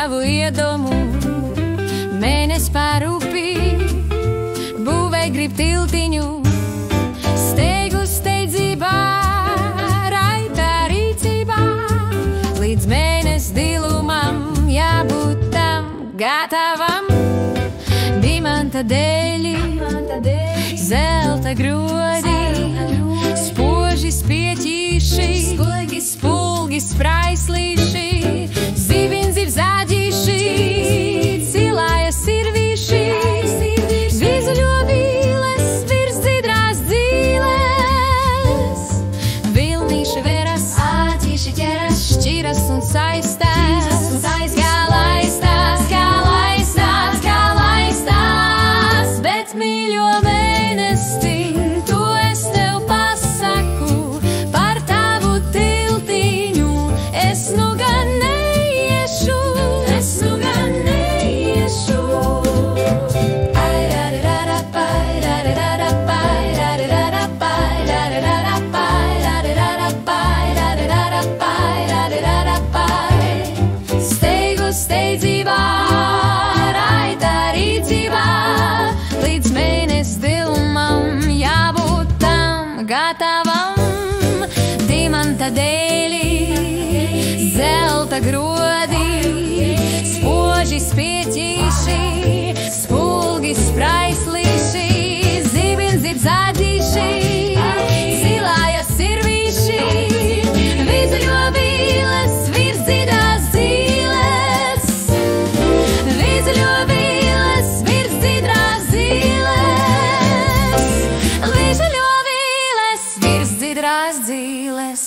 savu iedomu. Mēnes pār upi, būvē grib tiltiņu, steigu steidzībā, raitā rīcībā. Līdz mēnes dilumam jābūt tam gatavam. Dimanta dēļi, zelta grodi, spoži spieķīši, spulgi spraislīši, zibinzib zādīši, cilāja sirvīši, vizuļo vīles, virs dzidrās dzīles. Vilnīši veras, āķīši ķeras, šķiras un saistās, kā laistās, bet mīļo mēnesti, to es tev pasaku, par tavu tiltiņu es nu gan neiešu. Steigu steidzībā, raitā rīcībā, līdz mēnes dilumam jābūt tam gatavam. Dimanta dēļi, zelta grodi, spoži spieķīši, spulgi spraislīši, zibinzib zādīši, cilāja sirvīši, vizuļo vīles, virs dzidrās dzīles. Vizuļo vīles, virs dzidrās dzīles. Vizuļo vīles, virs dzidrās dzīles.